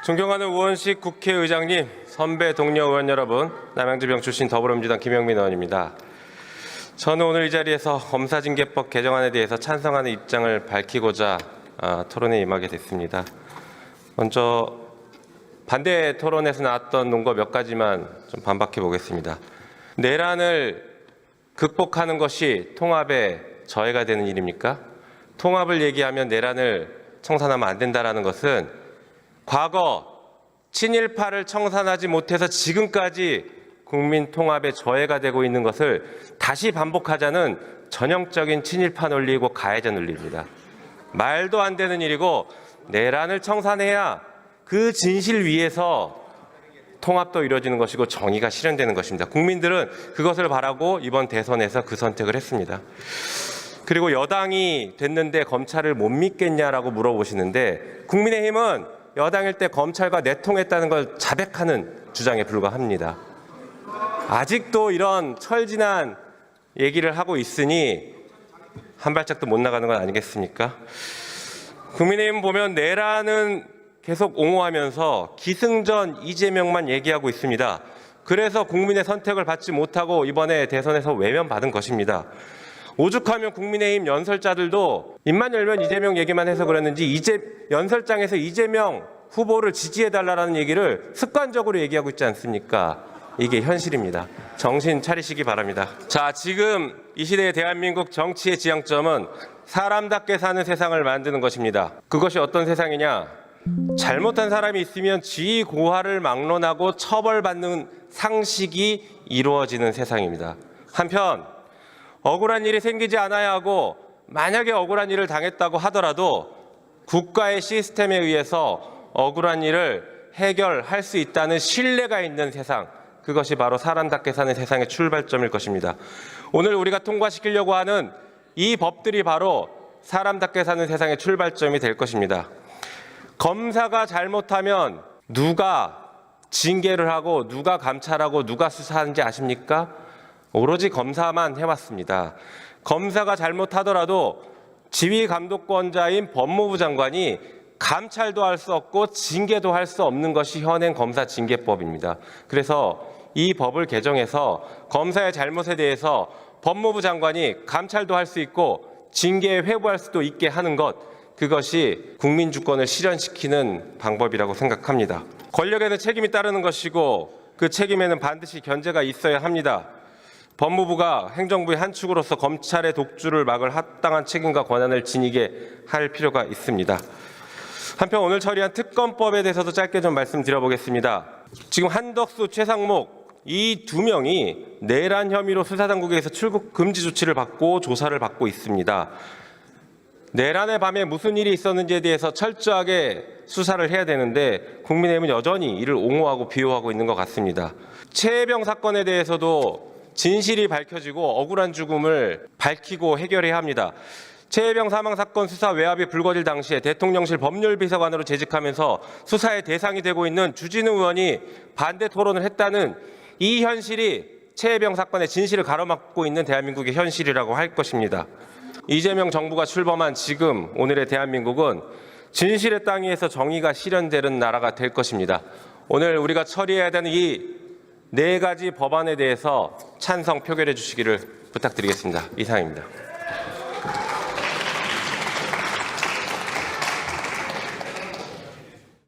존경하는 우원식 국회의장님, 선배 동료 의원 여러분, 남양주병 출신 더불어민주당 김영민 의원입니다. 저는 오늘 이 자리에서 검사징계법 개정안에 대해서 찬성하는 입장을 밝히고자 토론에 임하게 됐습니다. 먼저 반대 토론에서 나왔던 논거 몇 가지만 좀 반박해 보겠습니다. 내란을 극복하는 것이 통합의 저해가 되는 일입니까? 통합을 얘기하면 내란을 청산하면 안 된다는 것은 과거 친일파를 청산하지 못해서 지금까지 국민 통합의 저해가 되고 있는 것을 다시 반복하자는 전형적인 친일파 논리이고 가해자 논리입니다. 말도 안 되는 일이고 내란을 청산해야 그 진실 위에서 통합도 이루어지는 것이고 정의가 실현되는 것입니다. 국민들은 그것을 바라고 이번 대선에서 그 선택을 했습니다. 그리고 여당이 됐는데 검찰을 못 믿겠냐라고 물어보시는데 국민의힘은 여당일 때 검찰과 내통했다는 걸 자백하는 주장에 불과합니다. 아직도 이런 철진한 얘기를 하고 있으니 한 발짝도 못 나가는 건 아니겠습니까? 국민의힘 보면 내란은 계속 옹호하면서 기승전 이재명만 얘기하고 있습니다. 그래서 국민의 선택을 받지 못하고 이번에 대선에서 외면받은 것입니다. 오죽하면 국민의힘 연설자들도 입만 열면 이재명 얘기만 해서 그랬는지 연설장에서 이재명 후보를 지지해달라는 얘기를 습관적으로 얘기하고 있지 않습니까? 이게 현실입니다. 정신 차리시기 바랍니다. 자, 지금 이 시대의 대한민국 정치의 지향점은 사람답게 사는 세상을 만드는 것입니다. 그것이 어떤 세상이냐? 잘못한 사람이 있으면 지위 고하를 막론하고 처벌받는 상식이 이루어지는 세상입니다. 한편 억울한 일이 생기지 않아야 하고 만약에 억울한 일을 당했다고 하더라도 국가의 시스템에 의해서 억울한 일을 해결할 수 있다는 신뢰가 있는 세상, 그것이 바로 사람답게 사는 세상의 출발점일 것입니다. 오늘 우리가 통과시키려고 하는 이 법들이 바로 사람답게 사는 세상의 출발점이 될 것입니다. 검사가 잘못하면 누가 징계를 하고 누가 감찰하고 누가 수사하는지 아십니까? 오로지 검사만 해왔습니다. 검사가 잘못하더라도 지휘감독권자인 법무부 장관이 감찰도 할 수 없고 징계도 할 수 없는 것이 현행 검사징계법입니다. 그래서 이 법을 개정해서 검사의 잘못에 대해서 법무부 장관이 감찰도 할 수 있고 징계에 회부할 수도 있게 하는 것, 그것이 국민주권을 실현시키는 방법이라고 생각합니다. 권력에는 책임이 따르는 것이고 그 책임에는 반드시 견제가 있어야 합니다. 법무부가 행정부의 한 축으로서 검찰의 독주를 막을 합당한 책임과 권한을 지니게 할 필요가 있습니다. 한편 오늘 처리한 특검법에 대해서도 짧게 좀 말씀드려보겠습니다. 지금 한덕수, 최상목 이 두 명이 내란 혐의로 수사당국에서 출국 금지 조치를 받고 조사를 받고 있습니다. 내란의 밤에 무슨 일이 있었는지에 대해서 철저하게 수사를 해야 되는데 국민의힘은 여전히 이를 옹호하고 비호하고 있는 것 같습니다. 최혜병 사건에 대해서도 진실이 밝혀지고 억울한 죽음을 밝히고 해결해야 합니다. 최혜병 사망 사건 수사 외압이 불거질 당시에 대통령실 법률비서관으로 재직하면서 수사의 대상이 되고 있는 주진우 의원이 반대 토론을 했다는 이 현실이 최혜병 사건의 진실을 가로막고 있는 대한민국의 현실이라고 할 것입니다. 이재명 정부가 출범한 지금 오늘의 대한민국은 진실의 땅 위에서 정의가 실현되는 나라가 될 것입니다. 오늘 우리가 처리해야 되는 이 4가지 법안에 대해서 찬성 표결해 주시기를 부탁드리겠습니다. 이상입니다.